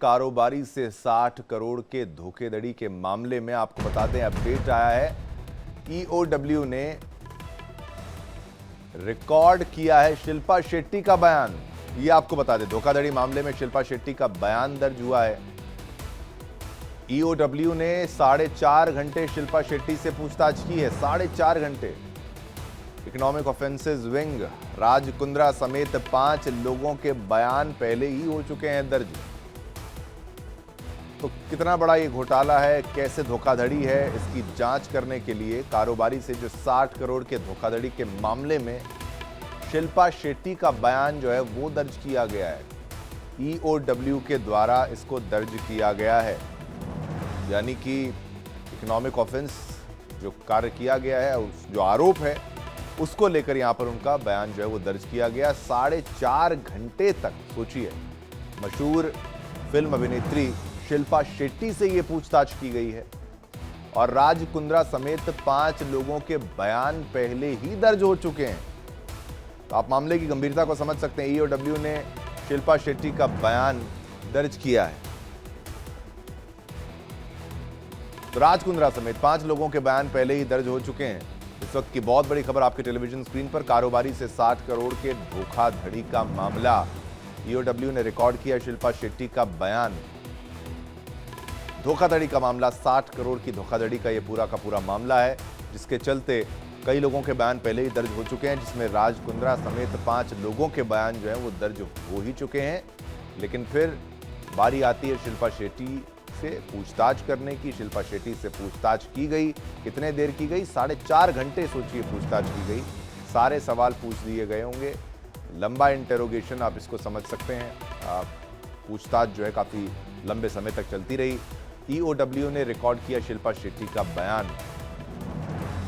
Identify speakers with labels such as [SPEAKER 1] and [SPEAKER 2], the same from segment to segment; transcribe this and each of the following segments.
[SPEAKER 1] कारोबारी से 60 करोड़ के धोखाधड़ी के मामले में आपको बता दें अपडेट आया है। ईओडब्ल्यू ने रिकॉर्ड किया है शिल्पा शेट्टी का बयान। ये आपको बता दें धोखाधड़ी मामले में शिल्पा शेट्टी का बयान दर्ज हुआ है। ईओडब्ल्यू ने 4.5 घंटे शिल्पा शेट्टी से पूछताछ की है। 4.5 घंटे। Economic offences wing Raj Kundra समेत 5 लोगों के बयान पहले ही हो चुके हैं दर्ज। तो कितना बड़ा ये घोटाला है, कैसे धोखाधड़ी है, इसकी जांच करने के लिए कारोबारी से जो 60 करोड़ के धोखाधड़ी के मामले में शिल्पा शेट्टी का बयान जो है वो दर्ज किया गया है। ईओडब्ल्यू के द्वारा इसको दर्ज किया गया है, यानी कि इकोनॉमिक ऑफेंस जो कार्य किया गया है, जो आरोप है उसको लेकर यहां पर उनका बयान जो है वो दर्ज किया गया। 4.5 घंटे तक सोचिए, मशहूर फिल्म अभिनेत्री शिल्पा शेट्टी से ये पूछताछ की गई है और राज कुंद्रा समेत 5 लोगों के बयान पहले ही दर्ज हो चुके हैं। तो आप मामले की गंभीरता को समझ सकते हैं। ईओडब्ल्यू ने शिल्पा शेट्टी का बयान दर्ज किया है। तो राज कुंद्रा समेत 5 लोगों के बयान पहले ही दर्ज हो चुके हैं। इस वक्त की बहुत बड़ी खबर आपके टेलीविजन स्क्रीन पर, कारोबारी से 60 करोड़ के धोखाधड़ी का मामला। ईओडब्ल्यू ने रिकॉर्ड किया शिल्पा शेट्टी का बयान। धोखाधड़ी का मामला, 60 करोड़ की धोखाधड़ी का ये पूरा का पूरा मामला है, जिसके चलते कई लोगों के बयान पहले ही दर्ज हो चुके हैं, जिसमें राज कुंद्रा समेत 5 लोगों के बयान जो हैं वो दर्ज हो ही चुके हैं। लेकिन फिर बारी आती है शिल्पा शेट्टी से पूछताछ करने की। शिल्पा शेट्टी से पूछताछ की गई। कितने देर की गई? 4.5 घंटे सोचिए पूछताछ की गई। सारे सवाल पूछ लिए गए होंगे। लंबा इंटेरोगेशन आप इसको समझ सकते हैं। पूछताछ जो है काफ़ी लंबे समय तक चलती रही। ईओडब्ल्यू ने रिकॉर्ड किया शिल्पा शेट्टी का बयान।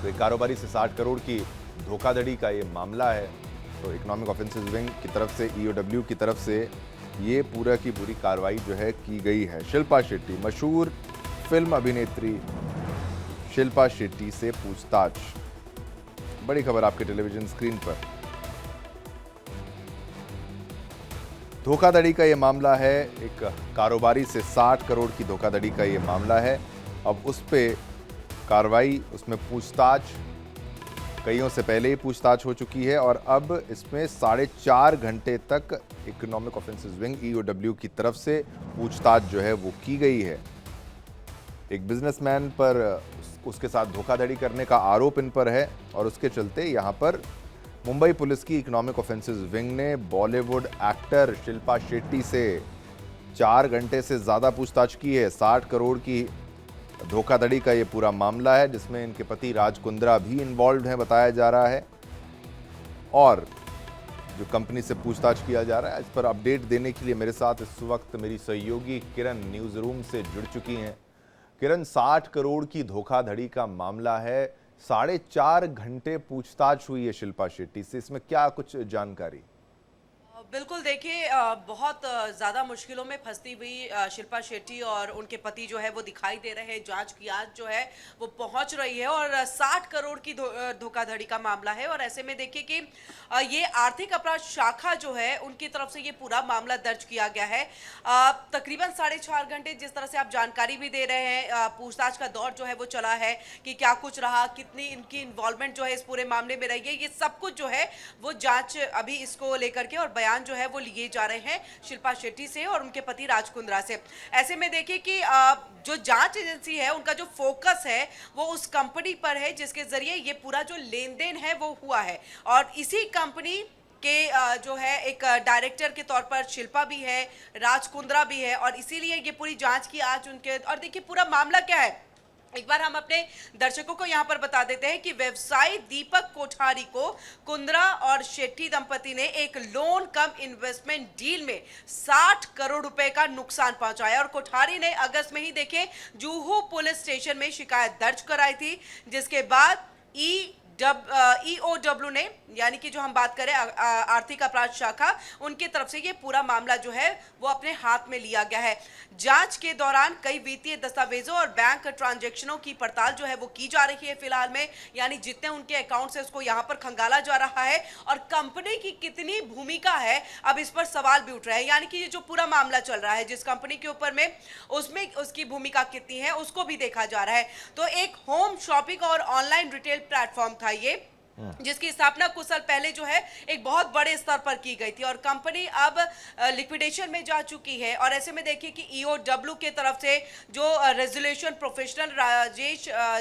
[SPEAKER 1] तो एक कारोबारी से 60 करोड़ की धोखाधड़ी का ये मामला है। तो इकोनॉमिक ऑफेंसेस विंग की तरफ से, ईओडब्ल्यू की तरफ से ये पूरा की पूरी कार्रवाई जो है की गई है। शिल्पा शेट्टी, मशहूर फिल्म अभिनेत्री शिल्पा शेट्टी से पूछताछ। बड़ी खबर आपके टेलीविजन स्क्रीन पर। धोखाधड़ी का ये मामला है। एक कारोबारी से 60 करोड़ की धोखाधड़ी का ये मामला है। अब उस पे कार्रवाई, उसमें पूछताछ कईयों से पहले ही पूछताछ हो चुकी है और अब इसमें 4.5 घंटे तक इकोनॉमिक ऑफेंसेस विंग ईओडब्ल्यू की तरफ से पूछताछ जो है वो की गई है। एक बिजनेसमैन पर उसके साथ धोखाधड़ी करने का आरोप इन पर है और उसके चलते यहाँ पर मुंबई पुलिस की इकोनॉमिक ऑफेंसेस विंग ने बॉलीवुड एक्टर शिल्पा शेट्टी से 4 घंटे से ज़्यादा पूछताछ की है। 60 करोड़ की धोखाधड़ी का ये पूरा मामला है, जिसमें इनके पति राज कुंद्रा भी इन्वॉल्व हैं बताया जा रहा है। और जो कंपनी से पूछताछ किया जा रहा है, इस पर अपडेट देने के लिए मेरे साथ इस वक्त मेरी सहयोगी किरण न्यूज़ रूम से जुड़ चुकी हैं। किरण, 60 करोड़ की धोखाधड़ी का मामला है, 4.5 घंटे पूछताछ हुई है शिल्पा शेट्टी से, इसमें क्या कुछ जानकारी?
[SPEAKER 2] बिल्कुल देखिए, बहुत ज़्यादा मुश्किलों में फंसती हुई शिल्पा शेट्टी और उनके पति जो है वो दिखाई दे रहे हैं। जांच की आंच जो है वो पहुंच रही है और 60 करोड़ की धोखाधड़ी का मामला है। और ऐसे में देखिए कि ये आर्थिक अपराध शाखा जो है उनकी तरफ से ये पूरा मामला दर्ज किया गया है। तकरीबन 4.5 घंटे जिस तरह से आप जानकारी भी दे रहे हैं, पूछताछ का दौर जो है वो चला है कि क्या कुछ रहा, कितनी इनकी इन्वॉल्वमेंट जो है इस पूरे मामले में रही है, ये सब कुछ जो है वो जांच अभी इसको लेकर के और बयान जो है वो लिए जा रहे हैं शिल्पा शेट्टी से और उनके पति राज कुंद्रा से। ऐसे में देखिए कि जो जांच एजेंसी है उनका जो फोकस है वो उस कंपनी पर है जिसके जरिए ये पूरा जो लेन देन है वो हुआ है। और इसी कंपनी के जो है एक डायरेक्टर के तौर पर शिल्पा भी है, राज कुंद्रा भी है और इसीलिए ये पूरी जांच की आज उनके। और देखिए पूरा मामला क्या है, एक बार हम अपने दर्शकों को यहां पर बता देते हैं कि व्यवसायी दीपक कोठारी को कुंद्रा और शेट्टी दंपति ने एक लोन कम इन्वेस्टमेंट डील में 60 करोड़ रुपए का नुकसान पहुंचाया। और कोठारी ने अगस्त में ही देखे जुहू पुलिस स्टेशन में शिकायत दर्ज कराई थी, जिसके बाद ईओडब्ल्यू ने, यानी कि जो हम बात करें आर्थिक अपराध शाखा, उनकी तरफ से ये पूरा मामला जो है वो अपने हाथ में लिया गया है। जांच के दौरान कई वित्तीय दस्तावेजों और बैंक ट्रांजैक्शनों की पड़ताल जो है वो की जा रही है फिलहाल में, यानी जितने उनके अकाउंट्स है उसको यहाँ पर खंगाला जा रहा है और कंपनी की कितनी भूमिका है अब इस पर सवाल भी उठ रहा है। यानी कि ये जो पूरा मामला चल रहा है जिस कंपनी के ऊपर में, उसमें उसकी भूमिका कितनी है उसको भी देखा जा रहा है। तो एक होम शॉपिंग और ऑनलाइन रिटेल प्लेटफॉर्म था ये, जिसकी स्थापना कुछ साल पहले जो है एक बहुत बड़े स्तर पर की गई थी और कंपनी अब लिक्विडेशन में जा चुकी है। और ऐसे में देखिए कि ईओडब्ल्यू के तरफ से जो रेजोल्यूशन प्रोफेशनल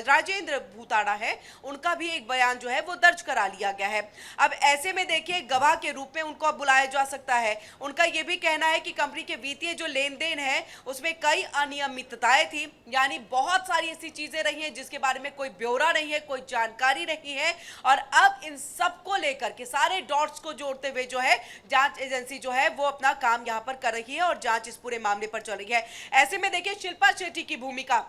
[SPEAKER 2] राजेंद्र भूताड़ा है, उनका भी एक बयान जो है वो दर्ज करा लिया गया है। अब ऐसे में देखिए गवाह के रूप में उनको अब बुलाया जा सकता है। उनका ये भी कहना है कि कंपनी के वित्तीय जो लेन देन है उसमें कई अनियमितताएं थी, यानी बहुत सारी ऐसी चीजें रही हैं जिसके बारे में कोई ब्यौरा नहीं है, कोई जानकारी नहीं है। और अब इन सब को लेकर के सारे डॉट्स को जोड़ते हुए जो है जांच एजेंसी जो है वो अपना काम यहां पर कर रही है और जांच इस पूरे मामले पर चल रही है। ऐसे में देखिए शिल्पा शेट्टी की भूमिका,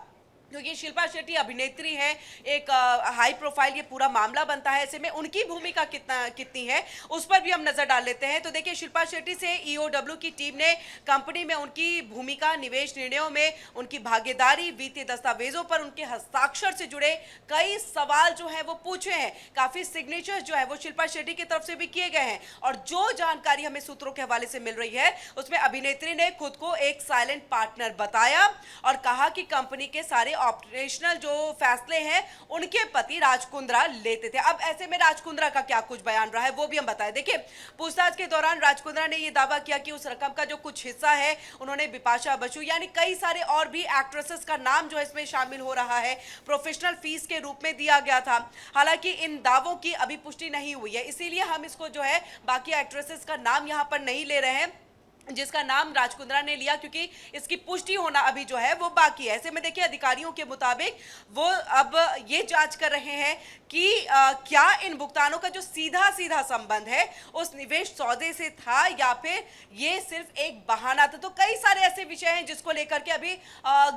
[SPEAKER 2] क्योंकि शिल्पा शेट्टी अभिनेत्री है, एक हाई प्रोफाइल ये पूरा मामला बनता है, ऐसे में उनकी भूमिका कितनी है उस पर भी हम नजर डाल लेते हैं। तो देखिए शिल्पा शेट्टी से ईओडब्ल्यू की टीम ने कंपनी में उनकी भूमिका, निवेश निर्णयों में उनकी भागीदारी, वित्तीय दस्तावेजों पर उनके हस्ताक्षर से जुड़े कई सवाल जो है वो पूछे हैं। काफी सिग्नेचर जो है वो शिल्पा शेट्टी की तरफ से भी किए गए हैं और जो जानकारी हमें सूत्रों के हवाले से मिल रही है उसमें अभिनेत्री ने खुद को एक साइलेंट पार्टनर बताया और कहा कि कंपनी के सारे ऑपरेशनल जो फैसले हैं उनके पति राज कुंद्रा लेते थे। अब ऐसे में राज कुंद्रा का क्या कुछ बयान रहा है वो भी हम बताएं। देखिए पूछताछ के दौरान राज कुंद्रा ने यह दावा किया कि उस रकम का जो कुछ हिस्सा है उन्होंने बिपाशा बसु यानी कई सारे और भी एक्ट्रेसेस का नाम जो इसमें शामिल हो रहा है प्रोफेशनल फीस के रूप में दिया गया था। हालांकि इन दावों की अभी पुष्टि नहीं हुई है, इसीलिए हम इसको जो है बाकी एक्ट्रेसेस का नाम यहां पर नहीं ले रहे हैं जिसका नाम राज कुंद्रा ने लिया, क्योंकि इसकी पुष्टि होना अभी जो है वो बाकी है। ऐसे में देखिए अधिकारियों के मुताबिक वो अब ये जांच कर रहे हैं कि क्या इन भुगतानों का जो सीधा सीधा संबंध है उस निवेश सौदे से था या फिर ये सिर्फ एक बहाना था। तो कई सारे ऐसे विषय हैं जिसको लेकर के अभी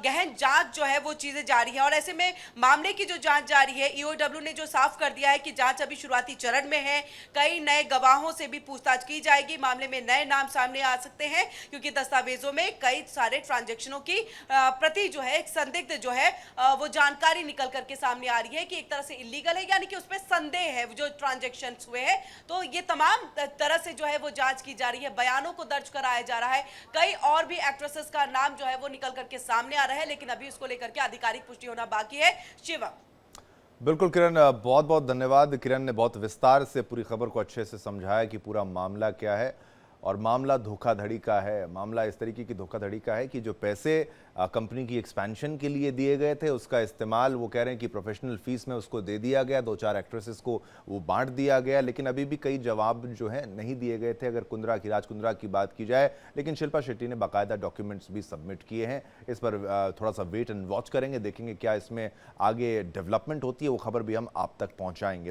[SPEAKER 2] गहन जांच जो है वो चीजें जारी है और ऐसे में मामले की जो जांच जारी है, ईओडब्ल्यू ने जो साफ कर दिया है कि जांच अभी शुरुआती चरण में है। कई नए गवाहों से भी पूछताछ की जाएगी, मामले में नए नाम सामने आ सकते हैं क्योंकि दस्तावेजों में कई सारे ट्रांजैक्शनों की प्रति जो है एक संदिग्ध जो है वो जानकारी निकल करके सामने आ रही है कि एक तरह से इलीगल है, यानी कि उसमें संदेह है जो ट्रांजैक्शंस हुए हैं। तो ये तमाम तरह से जो है वो जांच की जा रही है, बयानों को दर्ज कराया जा रहा है। कई और भी एक्ट्रेसेस का नाम जो है वो निकल करके सामने आ रहा है, लेकिन अभी उसको लेकर के आधिकारिक पुष्टि होना बाकी है। शिवा।
[SPEAKER 1] बिल्कुल किरण, बहुत बहुत धन्यवाद। किरण ने बहुत विस्तार से पूरी खबर को अच्छे से समझाया कि पूरा मामला क्या है और मामला धोखाधड़ी का है। मामला इस तरीके की धोखाधड़ी का है कि जो पैसे कंपनी की एक्सपेंशन के लिए दिए गए थे उसका इस्तेमाल वो कह रहे हैं कि प्रोफेशनल फीस में उसको दे दिया गया, 2-4 एक्ट्रेसेस को वो बांट दिया गया, लेकिन अभी भी कई जवाब जो है नहीं दिए गए थे अगर राज कुंद्रा की बात की जाए। लेकिन शिल्पा शेट्टी ने बाकायदा डॉक्यूमेंट्स भी सबमिट किए हैं। इस पर थोड़ा सा वेट एंड वॉच करेंगे, देखेंगे क्या इसमें आगे डेवलपमेंट होती है, वो खबर भी हम आप तक पहुँचाएंगे।